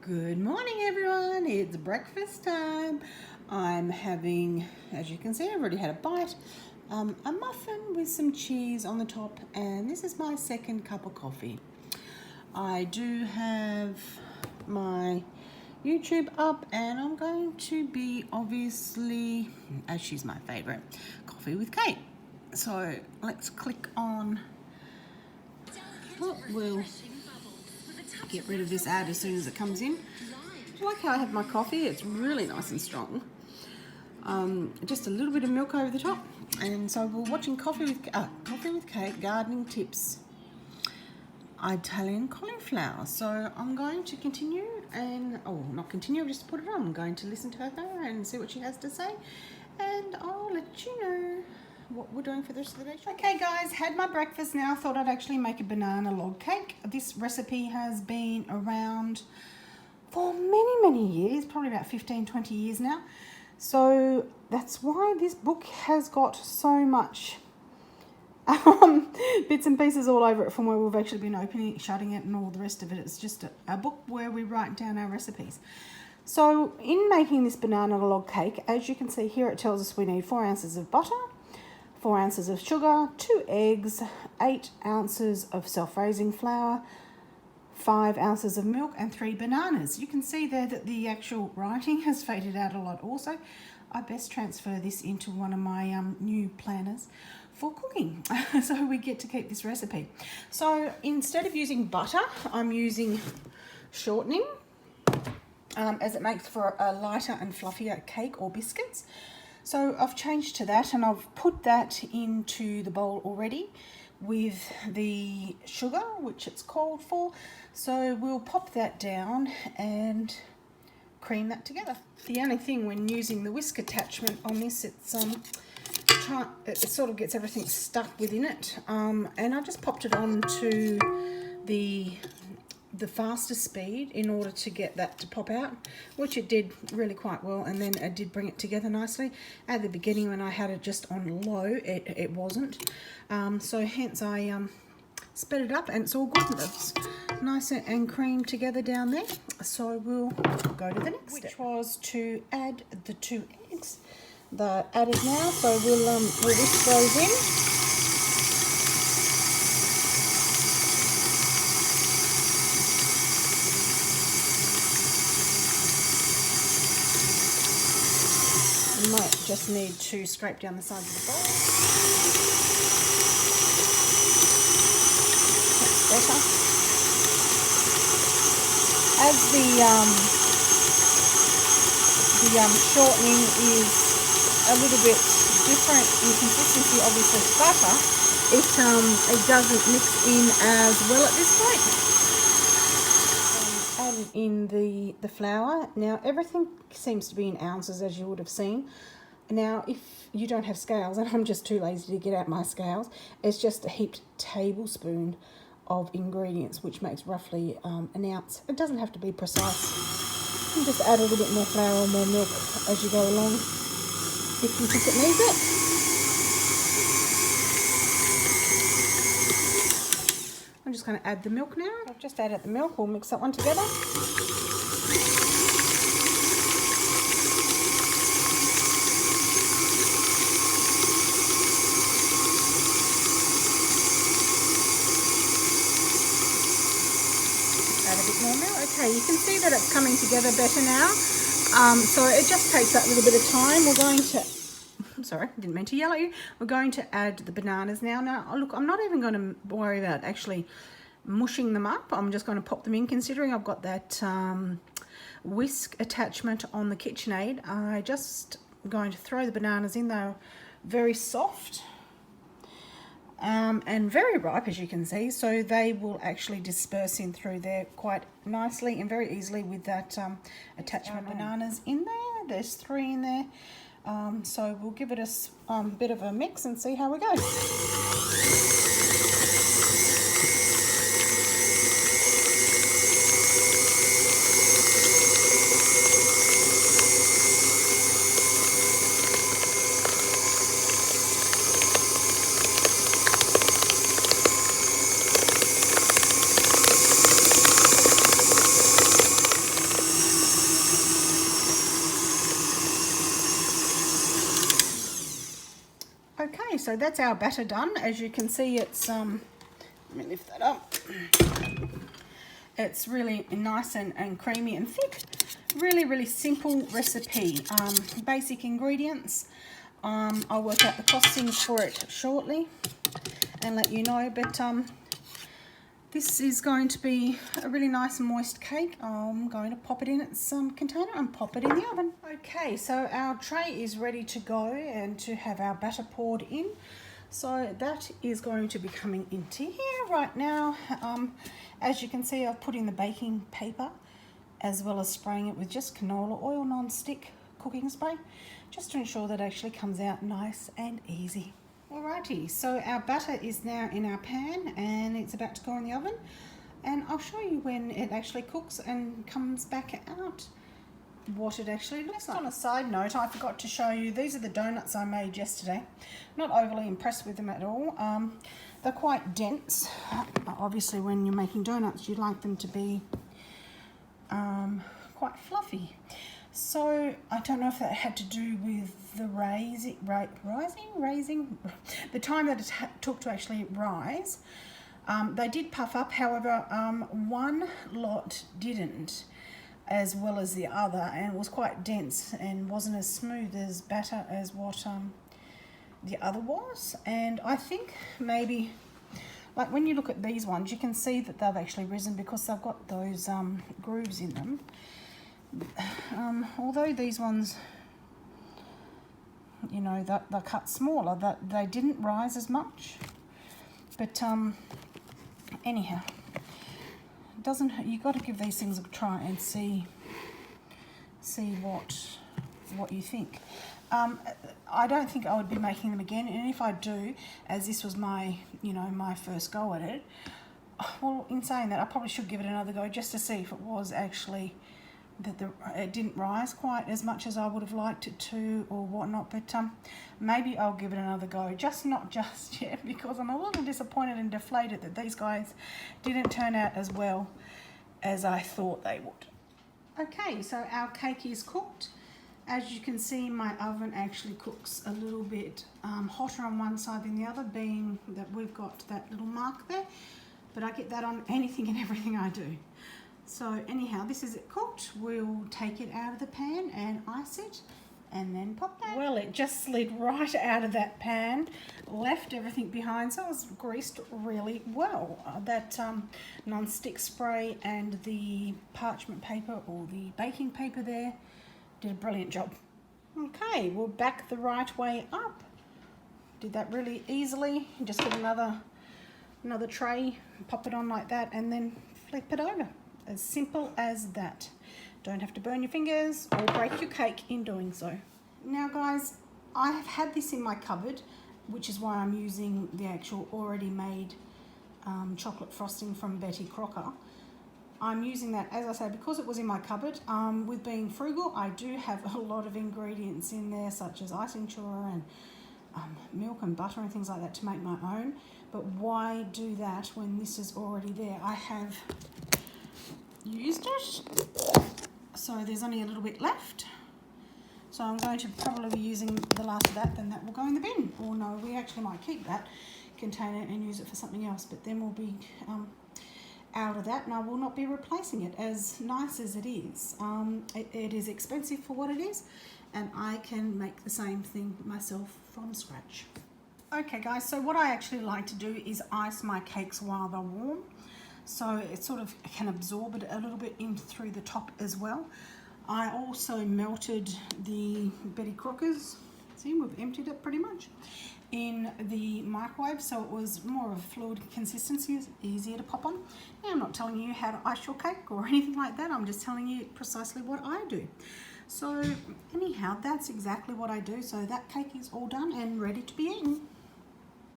Good morning, everyone. It's breakfast time. I'm having, as you can see, I've already had a bite, a muffin with some cheese on the top, and this is my second cup of coffee. I do have my YouTube up, and I'm going to be obviously, as she's my favorite, Coffee with Kate. So let's click on. We'll get rid of this ad as soon as it comes in. I like how I have my coffee. It's really nice and strong. Just a little bit of milk over the top. And so we're watching Coffee with Kate, Gardening Tips, Italian cauliflower. So I'm going to continue and, not continue, just put it on. I'm going to listen to her and see what she has to say. And I'll let you know what we're doing for the rest of the day. Okay guys, had my breakfast now. Thought I'd actually make a banana log cake. This recipe has been around for many years, probably about 15-20 years now. So that's why this book has got so much bits and pieces all over it from where we've actually been opening it, shutting it and all the rest of it. It's just a book where we write down our recipes. So in making this banana log cake, as you can see here, it tells us we need 4 ounces of butter, 4 ounces of sugar, 2 eggs, 8 ounces of self-raising flour, 5 ounces of milk, and 3 bananas. You can see there that the actual writing has faded out a lot also. I best transfer this into one of my new planners for cooking so we get to keep this recipe. So instead of using butter, I'm using shortening as it makes for a lighter and fluffier cake or biscuits. So I've changed to that, and I've put that into the bowl already with the sugar, which it's called for. So we'll pop that down and cream that together. The only thing when using the whisk attachment on this, it sort of gets everything stuck within it. And I just popped it on to the faster speed in order to get that to pop out, which it did really quite well, and then it did bring it together nicely. At the beginning when I had it just on low, it wasn't. So hence I sped it up, and it's all good. It's nice and creamed together down there. So we'll go to the next step, which was to add the 2 eggs. They're added now, so we'll whisk those in. Might just need to scrape down the sides of the bowl. That's better. As the shortening is a little bit different in consistency, obviously, to butter, it doesn't mix in as well at this point. Add in the flour. Now everything seems to be in ounces, as you would have seen. Now if you don't have scales, and I'm just too lazy to get out my scales, it's just a heaped tablespoon of ingredients, which makes roughly an ounce. It doesn't have to be precise. You can just add a little bit more flour or more milk as you go along if you think it needs it. I'm just going to add the milk now. I've just added the milk. We'll mix that one together. Add a bit more milk. Okay, you can see that it's coming together better now. So it just takes that little bit of time. We're going to... Sorry, didn't mean to yell at you. We're going to add the bananas now. Now, look, I'm not even going to worry about actually mushing them up. I'm just going to pop them in, considering I've got that whisk attachment on the KitchenAid. I just going to throw the bananas in. They're very soft and very ripe, as you can see, so they will actually disperse in through there quite nicely and very easily with that attachment. Bananas in there. There's 3 in there. So we'll give it a bit of a mix and see how we go. so that's our batter done. As you can see, it's let me lift that up. It's really nice and creamy and thick. Really, really simple recipe. Basic ingredients. I'll work out the costings for it shortly and let you know, but this is going to be a really nice moist cake. I'm going to pop it in its container and pop it in the oven. Okay, so our tray is ready to go and to have our batter poured in. So that is going to be coming into here right now. As you can see, I've put in the baking paper as well as spraying it with just canola oil non-stick cooking spray, just to ensure that it actually comes out nice and easy. Alrighty, so our batter is now in our pan and it's about to go in the oven, and I'll show you when it actually cooks and comes back out what it actually looks like. On a side note, I forgot to show you, these are the donuts I made yesterday. Not overly impressed with them at all. They're quite dense. Obviously when you're making donuts you like them to be quite fluffy. So I don't know if that had to do with the raising, the time that it took to actually rise. They did puff up, however, one lot didn't, as well as the other, and it was quite dense and wasn't as smooth as batter as what the other was. And I think maybe, like when you look at these ones, you can see that they've actually risen because they've got those grooves in them. Although these ones, you know, they're cut smaller, that they didn't rise as much. But anyhow, you've got to give these things a try and see what you think. I don't think I would be making them again, and if I do, as this was my first go at it, well, in saying that, I probably should give it another go just to see if it was actually that it didn't rise quite as much as I would have liked it to or whatnot. But maybe I'll give it another go, not just yet, because I'm a little disappointed and deflated that these guys didn't turn out as well as I thought they would. Okay, so our cake is cooked. As you can see, my oven actually cooks a little bit hotter on one side than the other, being that we've got that little mark there, but I get that on anything and everything I do. So anyhow, this is it cooked. We'll take it out of the pan and ice it and then pop that. Well, it just slid right out of that pan, left everything behind, so it was greased really well. That non-stick spray and the parchment paper or the baking paper there did a brilliant job. Okay, we'll back the right way up. Did that really easily. Just get another tray, pop it on like that, and then flip it over. As simple as that. Don't have to burn your fingers or break your cake in doing so. Now guys, I have had this in my cupboard, which is why I'm using the actual already made chocolate frosting from Betty Crocker. I'm using that, as I say, because it was in my cupboard. With being frugal, I do have a lot of ingredients in there, such as icing sugar and milk and butter and things like that to make my own. But why do that when this is already there? I have used it, so there's only a little bit left. So I'm going to probably be using the last of that, then that will go in the bin. Or no, we actually might keep that container and use it for something else, but then we'll be out of that and I will not be replacing it. As nice as it is, it is expensive for what it is, and I can make the same thing myself from scratch. Okay guys, so what I actually like to do is ice my cakes while they're warm, so it sort of can absorb it a little bit in through the top as well. I also melted the Betty Crockers, see, we've emptied it pretty much, in the microwave, so it was more of a fluid consistency, easier to pop on. Now I'm not telling you how to ice your cake or anything like that, I'm just telling you precisely what I do. So anyhow, that's exactly what I do. So that cake is all done and ready to be eaten.